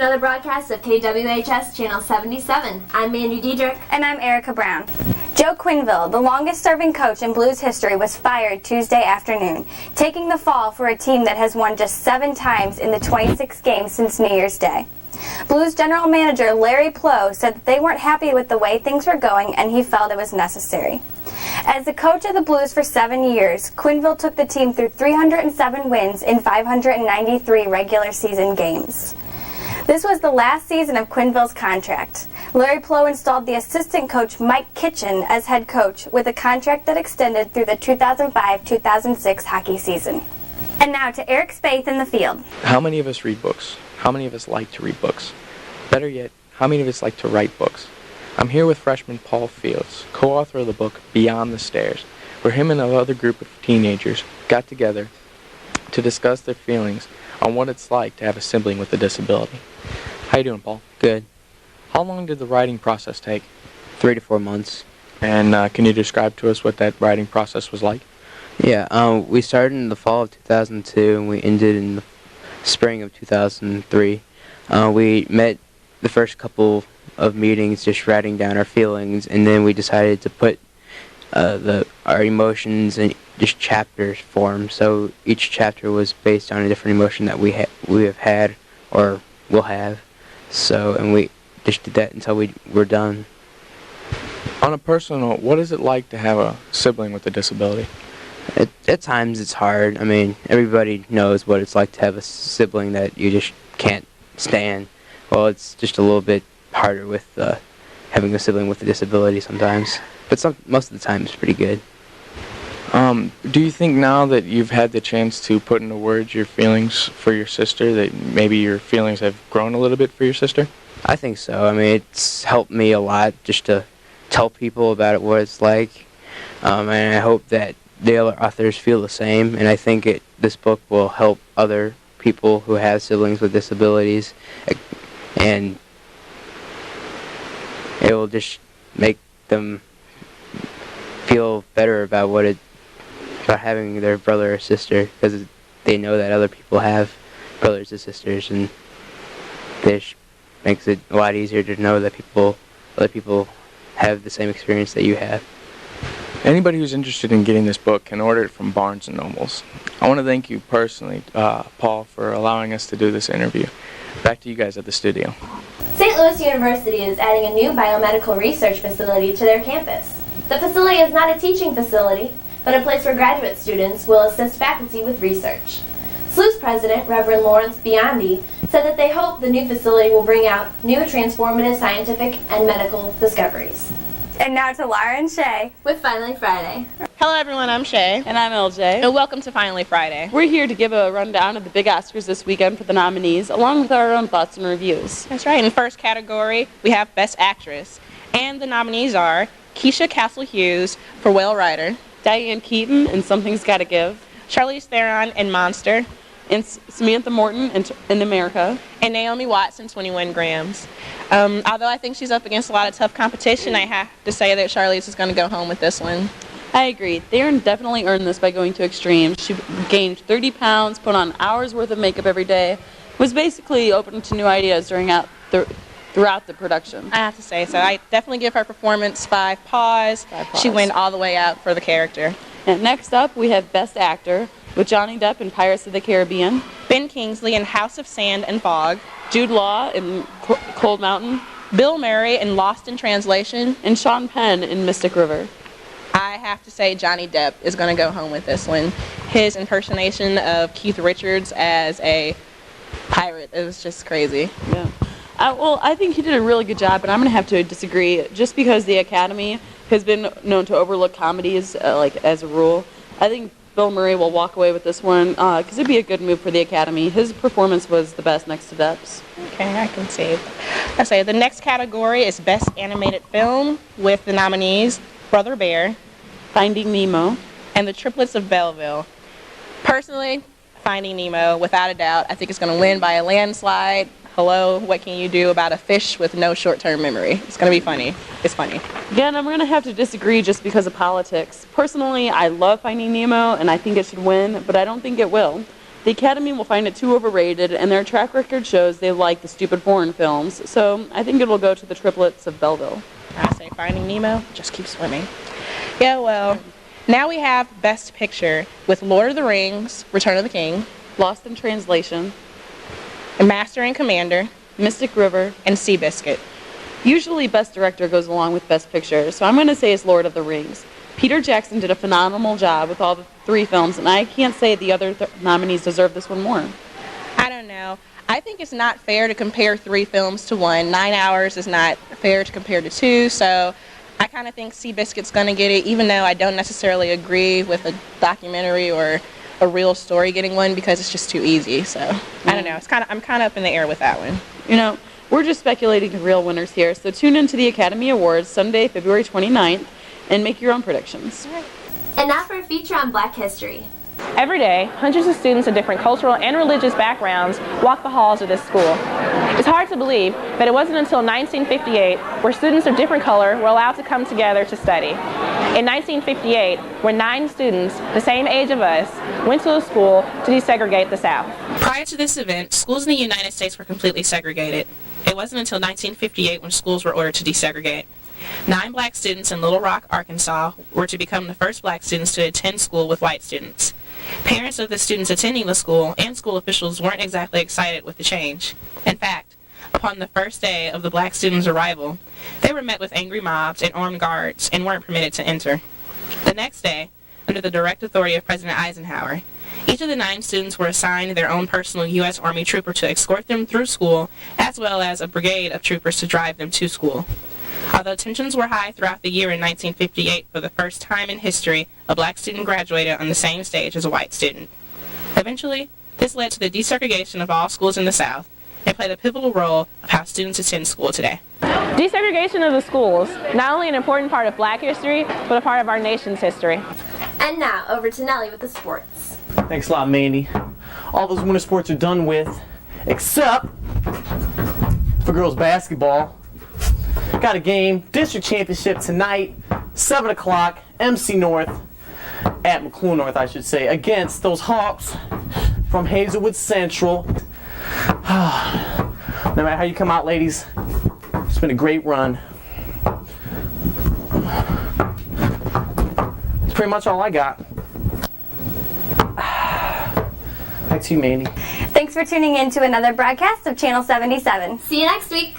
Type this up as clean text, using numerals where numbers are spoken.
another broadcast of WHS Channel 77. I'm Mandy Diedrich. And I'm Erica Brown. Joe Quenneville, the longest-serving coach in Blues history, was fired Tuesday afternoon, taking the fall for a team that has won just 7 times in the 26 games since New Year's Day. Blues general manager Larry Plow said that they weren't happy with the way things were going and he felt it was necessary. As the coach of the Blues for 7 years, Quenneville took the team through 307 wins in 593 regular season games. This was the last season of Quenneville's contract. Larry Plow installed the assistant coach Mike Kitchen as head coach with a contract that extended through the 2005-2006 hockey season. And now to Eric Spaeth in the field. How many of us read books? How many of us like to read books? Better yet, how many of us like to write books? I'm here with freshman Paul Fields, co-author of the book Beyond the Stairs, where him and another group of teenagers got together to discuss their feelings on what it's like to have a sibling with a disability. How you doing, Paul? Good. How long did the writing process take? 3 to 4 months. And can you describe to us what that writing process was like? Yeah, we started in the fall of 2002 and we ended in the spring of 2003. We met the first couple of meetings just writing down our feelings, and then we decided to put our emotions in just chapters form. So each chapter was based on a different emotion that we have had or will have. So, and we just did that until we were done. On a personal note, what is it like to have a sibling with a disability? At times it's hard. I mean, everybody knows what it's like to have a sibling that you just can't stand. Well, it's just a little bit harder with having a sibling with a disability sometimes. But most of the time it's pretty good. Do you think now that you've had the chance to put into words your feelings for your sister, that maybe your feelings have grown a little bit for your sister? I think so. I mean, it's helped me a lot just to tell people about it, what it's like. And I hope that the other authors feel the same, and I think this book will help other people who have siblings with disabilities, and it will just make them feel better about about having their brother or sister, because they know that other people have brothers and sisters, and this makes it a lot easier to know that other people have the same experience that you have. Anybody who's interested in getting this book can order it from Barnes & Nobles. I want to thank you personally, Paul, for allowing us to do this interview. Back to you guys at the studio. St. Louis University is adding a new biomedical research facility to their campus. The facility is not a teaching facility, but a place where graduate students will assist faculty with research. SLU's president, Reverend Lawrence Biondi, said that they hope the new facility will bring out new transformative scientific and medical discoveries. And now to Lara and Shay with Finally Friday. Hello everyone, I'm Shay. And I'm LJ. And welcome to Finally Friday. We're here to give a rundown of the big Oscars this weekend for the nominees, along with our own thoughts and reviews. That's right. In the first category, we have Best Actress. And the nominees are Keisha Castle-Hughes for Whale Rider, Diane Keaton in Something's Gotta Give, Charlize Theron in Monster, and Samantha Morton in America, and Naomi Watts in 21 Grams. Although I think she's up against a lot of tough competition, I have to say that Charlize is going to go home with this one. I agree. Theron definitely earned this by going to extremes. She gained 30 pounds, put on hours worth of makeup every day, was basically open to new ideas throughout the production. I have to say so. I definitely give her performance 5 paws. She went all the way out for the character. And next up, we have Best Actor, with Johnny Depp in Pirates of the Caribbean, Ben Kingsley in House of Sand and Fog, Jude Law in Cold Mountain, Bill Murray in Lost in Translation, and Sean Penn in Mystic River. I have to say Johnny Depp is going to go home with this one. His impersonation of Keith Richards as a pirate, it was just crazy. Yeah. Well, I think he did a really good job, but I'm going to have to disagree, just because the Academy has been known to overlook comedies as a rule. I think Bill Murray will walk away with this one because it'd be a good move for the Academy. His performance was the best next to Depp's. Okay, I can see. I say the next category is Best Animated Film with the nominees Brother Bear, Finding Nemo, and The Triplets of Belleville. Personally, Finding Nemo, without a doubt, I think it's going to win by a landslide. Hello, what can you do about a fish with no short-term memory? It's going to be funny. It's funny. Again, I'm going to have to disagree just because of politics. Personally, I love Finding Nemo, and I think it should win, but I don't think it will. The Academy will find it too overrated, and their track record shows they like the stupid foreign films, so I think it'll go to the triplets of Belleville. I say Finding Nemo, just keep swimming. Yeah, well, now we have Best Picture with Lord of the Rings, Return of the King, Lost in Translation, and Master and Commander, Mystic River, and Seabiscuit. Usually Best Director goes along with Best Picture, so I'm going to say it's Lord of the Rings. Peter Jackson did a phenomenal job with all the 3 films, and I can't say the other nominees deserve this one more. I don't know. I think it's not fair to compare 3 films to 1. 9 hours is not fair to compare to 2, so I kind of think Seabiscuit's going to get it, even though I don't necessarily agree with a documentary or a real story getting one because it's just too easy. So I don't know. I'm kind of up in the air with that one. You know, we're just speculating the real winners here, so tune into the Academy Awards Sunday, February 29th, and make your own predictions. And now for a feature on Black history. Every day, hundreds of students of different cultural and religious backgrounds walk the halls of this school. It's hard to believe, but it wasn't until 1958 where students of different color were allowed to come together to study. In 1958, where 9 students, the same age of us, went to a school to desegregate the South. Prior to this event, schools in the United States were completely segregated. It wasn't until 1958 when schools were ordered to desegregate. 9 black students in Little Rock, Arkansas were to become the first black students to attend school with white students. Parents of the students attending the school and school officials weren't exactly excited with the change. In fact, upon the first day of the black students' arrival, they were met with angry mobs and armed guards and weren't permitted to enter. The next day, under the direct authority of President Eisenhower, each of the 9 students were assigned their own personal U.S. Army trooper to escort them through school, as well as a brigade of troopers to drive them to school. Although tensions were high throughout the year in 1958, for the first time in history, a black student graduated on the same stage as a white student. Eventually, this led to the desegregation of all schools in the South and played a pivotal role of how students attend school today. Desegregation of the schools, not only an important part of black history, but a part of our nation's history. And now, over to Nellie with the sports. Thanks a lot, Mandy. All those winter sports are done with, except for girls basketball. Got a game, district championship tonight, 7 o'clock, MC North, at McClure North, I should say, against those Hawks from Hazelwood Central. No matter how you come out, ladies, it's been a great run. That's pretty much all I got. Back to you, Mandy. Thanks for tuning in to another broadcast of Channel 77. See you next week.